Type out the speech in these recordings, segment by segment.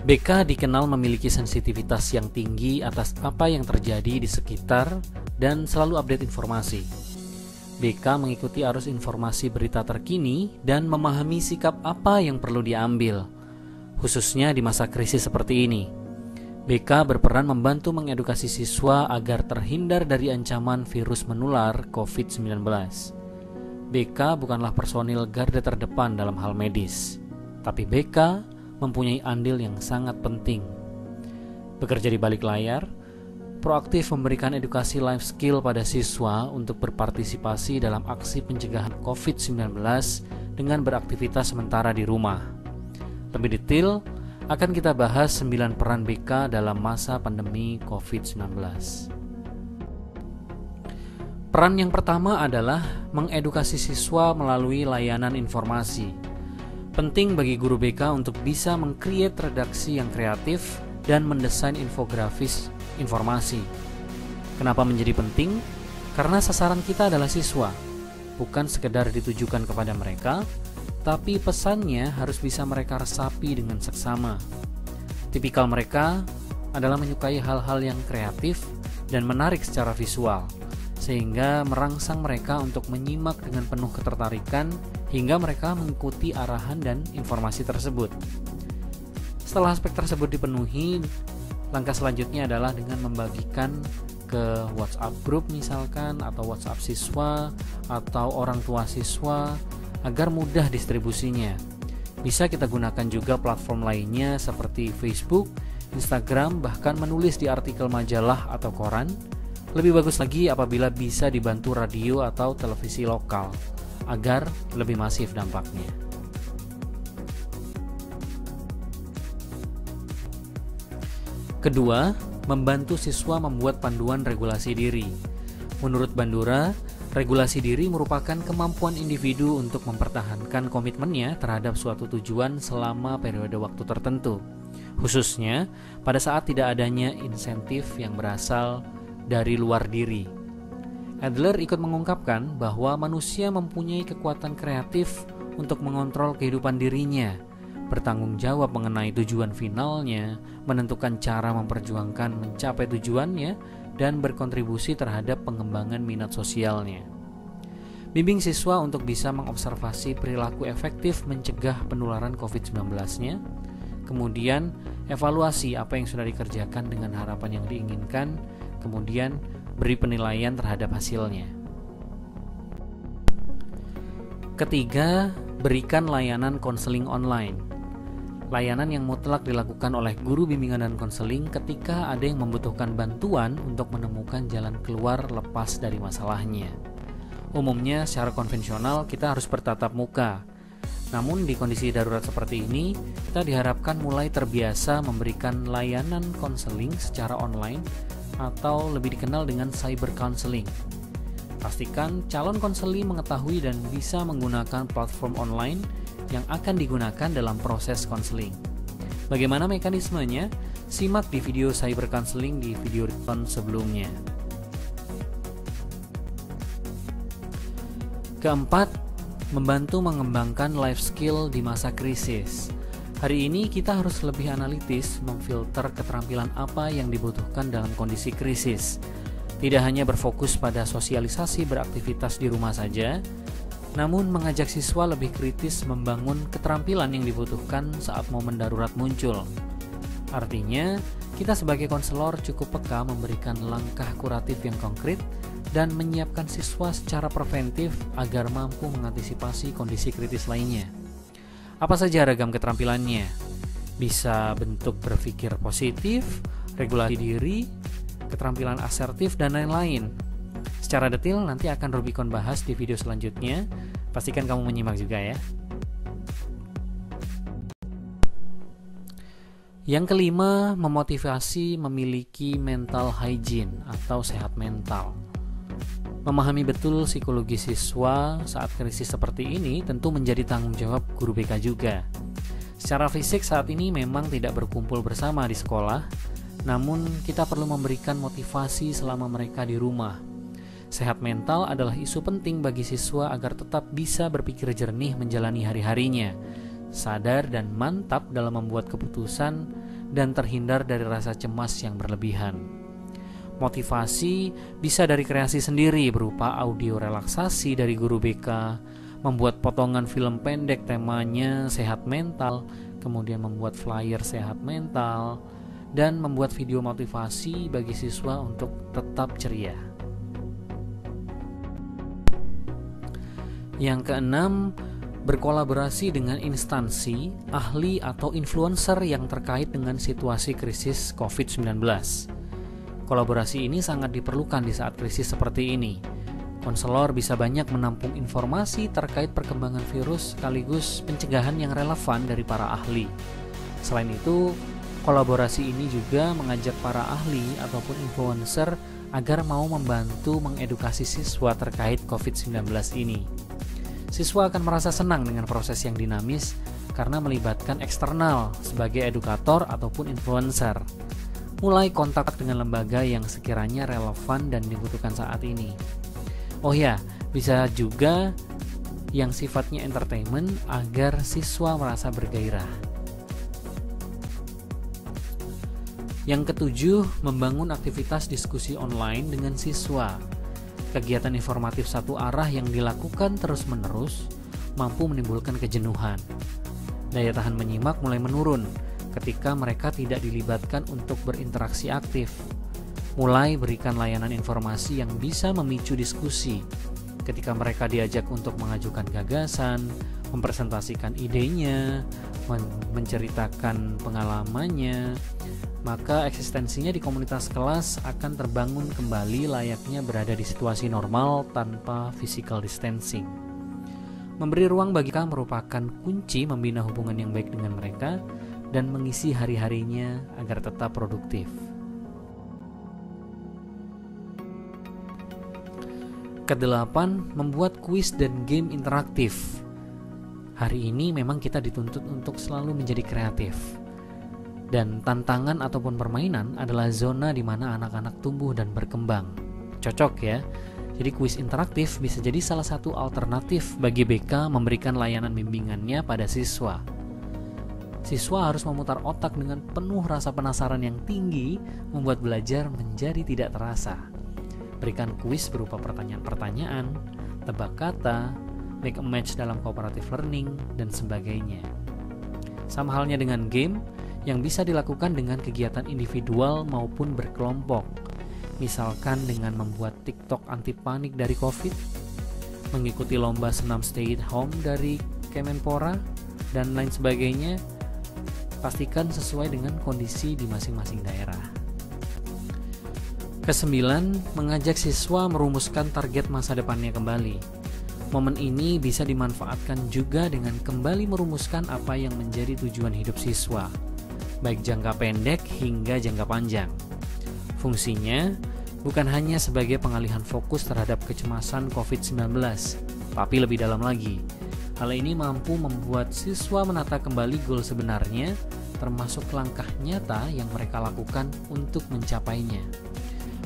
BK dikenal memiliki sensitivitas yang tinggi atas apa yang terjadi di sekitar dan selalu update informasi. BK mengikuti arus informasi berita terkini dan memahami sikap apa yang perlu diambil, khususnya di masa krisis seperti ini. BK berperan membantu mengedukasi siswa agar terhindar dari ancaman virus menular COVID-19. BK bukanlah personil garda terdepan dalam hal medis, tapi BK mempunyai andil yang sangat penting. Bekerja di balik layar, proaktif memberikan edukasi life skill pada siswa untuk berpartisipasi dalam aksi pencegahan COVID-19 dengan beraktivitas sementara di rumah. Lebih detail, akan kita bahas 9 peran BK dalam masa pandemi COVID-19. Peran yang pertama adalah mengedukasi siswa melalui layanan informasi. Penting bagi guru BK untuk bisa meng-create redaksi yang kreatif dan mendesain infografis informasi. Kenapa menjadi penting? Karena sasaran kita adalah siswa, bukan sekedar ditujukan kepada mereka, tapi pesannya harus bisa mereka resapi dengan seksama. Tipikal mereka adalah menyukai hal-hal yang kreatif dan menarik secara visual, sehingga merangsang mereka untuk menyimak dengan penuh ketertarikan hingga mereka mengikuti arahan dan informasi tersebut. Setelah aspek tersebut dipenuhi, langkah selanjutnya adalah dengan membagikan ke WhatsApp group misalkan, atau WhatsApp siswa, atau orang tua siswa, agar mudah distribusinya. Bisa kita gunakan juga platform lainnya seperti Facebook, Instagram, bahkan menulis di artikel majalah atau koran. Lebih bagus lagi apabila bisa dibantu radio atau televisi lokal, agar lebih masif dampaknya. Kedua, membantu siswa membuat panduan regulasi diri. Menurut Bandura, regulasi diri merupakan kemampuan individu untuk mempertahankan komitmennya terhadap suatu tujuan selama periode waktu tertentu, khususnya pada saat tidak adanya insentif yang berasal dari luar diri. Adler ikut mengungkapkan bahwa manusia mempunyai kekuatan kreatif untuk mengontrol kehidupan dirinya, bertanggung jawab mengenai tujuan finalnya, menentukan cara memperjuangkan mencapai tujuannya, dan berkontribusi terhadap pengembangan minat sosialnya. Bimbing siswa untuk bisa mengobservasi perilaku efektif mencegah penularan COVID-19-nya, kemudian evaluasi apa yang sudah dikerjakan dengan harapan yang diinginkan, kemudian beri penilaian terhadap hasilnya. Ketiga, berikan layanan konseling online. Layanan yang mutlak dilakukan oleh guru bimbingan dan konseling ketika ada yang membutuhkan bantuan untuk menemukan jalan keluar lepas dari masalahnya. Umumnya secara konvensional kita harus bertatap muka. Namun di kondisi darurat seperti ini, kita diharapkan mulai terbiasa memberikan layanan konseling secara online atau lebih dikenal dengan cyber counseling. Pastikan calon konseli mengetahui dan bisa menggunakan platform online yang akan digunakan dalam proses konseling. Bagaimana mekanismenya? Simak di video cyber counseling di video sebelumnya. Keempat, membantu mengembangkan life skill di masa krisis. Hari ini kita harus lebih analitis memfilter keterampilan apa yang dibutuhkan dalam kondisi krisis. Tidak hanya berfokus pada sosialisasi beraktivitas di rumah saja, namun mengajak siswa lebih kritis membangun keterampilan yang dibutuhkan saat momen darurat muncul. Artinya, kita sebagai konselor cukup peka memberikan langkah kuratif yang konkret dan menyiapkan siswa secara preventif agar mampu mengantisipasi kondisi kritis lainnya. Apa saja ragam keterampilannya? Bisa bentuk berpikir positif, regulasi diri, keterampilan asertif, dan lain-lain. Secara detail nanti akan Rubicon bahas di video selanjutnya. Pastikan kamu menyimak juga ya. Yang kelima, memotivasi memiliki mental hygiene atau sehat mental. Memahami betul psikologi siswa saat krisis seperti ini tentu menjadi tanggung jawab guru BK juga. Secara fisik saat ini memang tidak berkumpul bersama di sekolah, namun kita perlu memberikan motivasi selama mereka di rumah. Sehat mental adalah isu penting bagi siswa agar tetap bisa berpikir jernih menjalani hari-harinya, sadar dan mantap dalam membuat keputusan, dan terhindar dari rasa cemas yang berlebihan. Motivasi bisa dari kreasi sendiri berupa audio relaksasi dari guru BK, membuat potongan film pendek temanya sehat mental, kemudian membuat flyer sehat mental, dan membuat video motivasi bagi siswa untuk tetap ceria. Yang keenam, berkolaborasi dengan instansi, ahli atau influencer yang terkait dengan situasi krisis COVID-19. Kolaborasi ini sangat diperlukan di saat krisis seperti ini. Konselor bisa banyak menampung informasi terkait perkembangan virus sekaligus pencegahan yang relevan dari para ahli. Selain itu, kolaborasi ini juga mengajak para ahli ataupun influencer agar mau membantu mengedukasi siswa terkait COVID-19 ini. Siswa akan merasa senang dengan proses yang dinamis karena melibatkan eksternal sebagai edukator ataupun influencer. Mulai kontak dengan lembaga yang sekiranya relevan dan dibutuhkan saat ini. Oh ya, bisa juga yang sifatnya entertainment agar siswa merasa bergairah. Yang ketujuh, membangun aktivitas diskusi online dengan siswa. Kegiatan informatif satu arah yang dilakukan terus-menerus mampu menimbulkan kejenuhan. Daya tahan menyimak mulai menurun ketika mereka tidak dilibatkan untuk berinteraksi aktif. Mulai berikan layanan informasi yang bisa memicu diskusi. Ketika mereka diajak untuk mengajukan gagasan, mempresentasikan idenya, menceritakan pengalamannya, maka eksistensinya di komunitas kelas akan terbangun kembali layaknya berada di situasi normal tanpa physical distancing. Memberi ruang bagi mereka merupakan kunci membina hubungan yang baik dengan mereka dan mengisi hari-harinya agar tetap produktif. Kedelapan, membuat kuis dan game interaktif. Hari ini memang kita dituntut untuk selalu menjadi kreatif. Dan tantangan ataupun permainan adalah zona di mana anak-anak tumbuh dan berkembang. Cocok ya? Jadi kuis interaktif bisa jadi salah satu alternatif bagi BK memberikan layanan bimbingannya pada siswa. Siswa harus memutar otak dengan penuh rasa penasaran yang tinggi, membuat belajar menjadi tidak terasa. Berikan kuis berupa pertanyaan-pertanyaan, tebak kata, make a match dalam cooperative learning, dan sebagainya. Sama halnya dengan game yang bisa dilakukan dengan kegiatan individual maupun berkelompok. Misalkan dengan membuat TikTok anti panik dari COVID, mengikuti lomba senam stay at home dari Kemenpora, dan lain sebagainya. Pastikan sesuai dengan kondisi di masing-masing daerah. Kesembilan, mengajak siswa merumuskan target masa depannya kembali. Momen ini bisa dimanfaatkan juga dengan kembali merumuskan apa yang menjadi tujuan hidup siswa, baik jangka pendek hingga jangka panjang. Fungsinya bukan hanya sebagai pengalihan fokus terhadap kecemasan COVID-19, tapi lebih dalam lagi. Hal ini mampu membuat siswa menata kembali goal sebenarnya, termasuk langkah nyata yang mereka lakukan untuk mencapainya.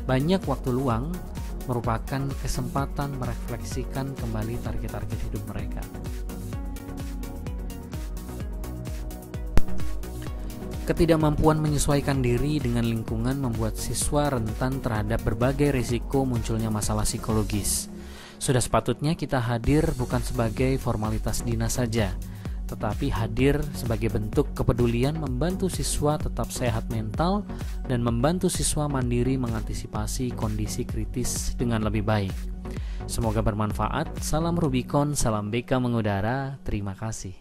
Banyak waktu luang merupakan kesempatan merefleksikan kembali target-target hidup mereka. Ketidakmampuan menyesuaikan diri dengan lingkungan membuat siswa rentan terhadap berbagai risiko munculnya masalah psikologis. Sudah sepatutnya kita hadir bukan sebagai formalitas dinas saja, tetapi hadir sebagai bentuk kepedulian membantu siswa tetap sehat mental dan membantu siswa mandiri mengantisipasi kondisi kritis dengan lebih baik. Semoga bermanfaat. Salam Rubicon, salam BK mengudara. Terima kasih.